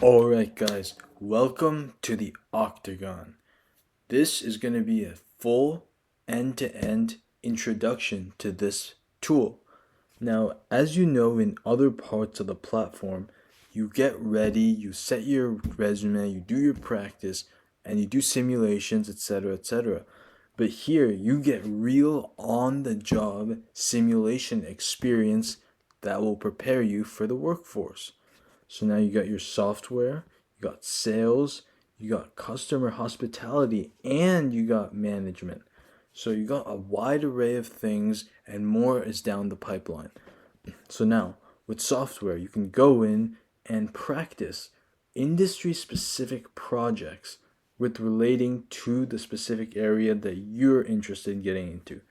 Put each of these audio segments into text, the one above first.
Alright guys, welcome to the Octagon. This is going to be a full end-to-end introduction to this tool. Now, as you know, in other parts of the platform, you get ready, you set your resume, you do your practice, and you do simulations, etc., etc. But here, you get real on-the-job simulation experience that will prepare you for the workforce. So now you got your software, you got sales, you got customer hospitality, and you got management. So you got a wide array of things, and more is down the pipeline. So now, with software, you can go in and practice industry specific projects with relating to the specific area that you're interested in getting into.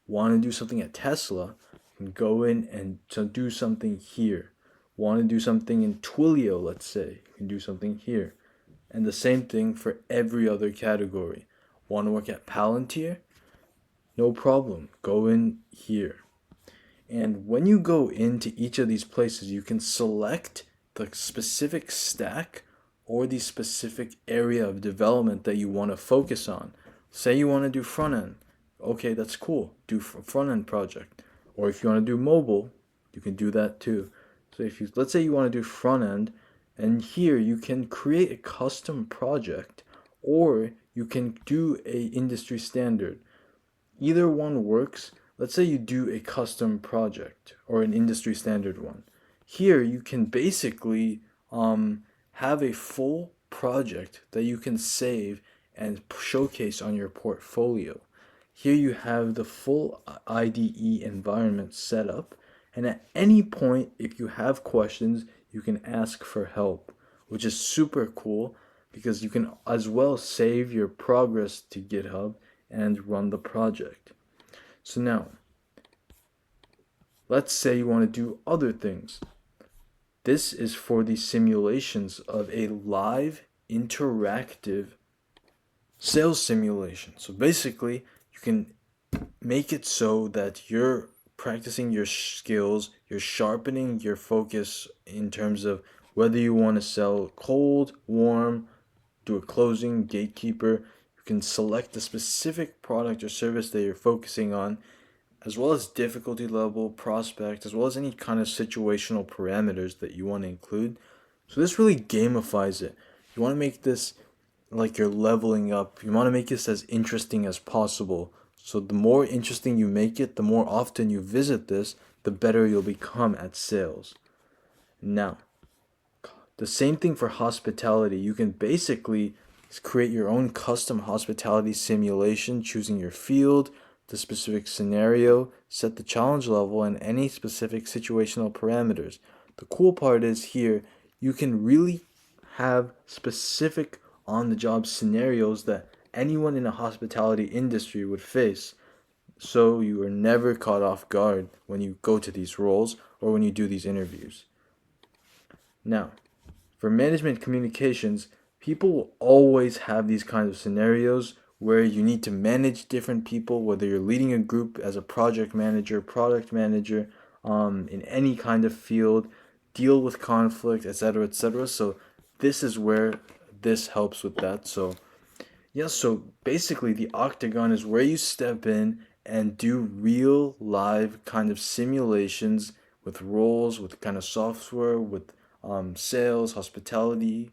Want to do something at Tesla? You can go in and do something here. Want to do something in Twilio, let's say, you can do something here. And the same thing for every other category. Want to work at Palantir? No problem, go in here. And when you go into each of these places, you can select the specific stack or the specific area of development that you want to focus on. Say you want to do front end. Okay, that's cool. Do a front end project. Or if you want to do mobile, you can do that too. So if you, let's say you want to do front end, and here you can create a custom project, or you can do a industry standard. Either one works. Let's say you do a custom project or an industry standard one. Here you can basically have a full project that you can save and showcase on your portfolio. Here you have the full IDE environment set up, and at any point, if you have questions, you can ask for help, which is super cool because you can as well save your progress to GitHub and run the project. So now, let's say you want to do other things. This is for the simulations of a live interactive sales simulation. So basically, you can make it so that you're practicing your skills, you're sharpening your focus in terms of whether you want to sell cold, warm, do a closing, gatekeeper. You can select the specific product or service that you're focusing on, as well as difficulty level, prospect, as well as any kind of situational parameters that you want to include. So this really gamifies it. You want to make this like you're leveling up. You want to make this as interesting as possible. So the more interesting you make it, the more often you visit this, the better you'll become at sales. Now, the same thing for hospitality. You can basically create your own custom hospitality simulation, choosing your field, the specific scenario, set the challenge level, and any specific situational parameters. The cool part is here, you can really have specific on-the-job scenarios that anyone in a hospitality industry would face. So you are never caught off guard when you go to these roles or when you do these interviews. Now, for management communications, people will always have these kinds of scenarios where you need to manage different people, whether you're leading a group as a project manager, product manager, in any kind of field, deal with conflict, etc., etc. So this is where this helps with that. So yeah, so basically the Octagon is where you step in and do real live kind of simulations with roles, with kind of software, with sales, hospitality,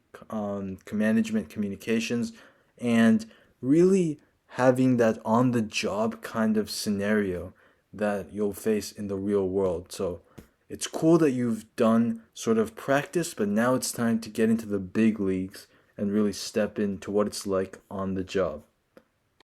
management, communications, and really having that on the job kind of scenario that you'll face in the real world. So it's cool that you've done sort of practice, but now it's time to get into the big leagues and really step into what it's like on the job.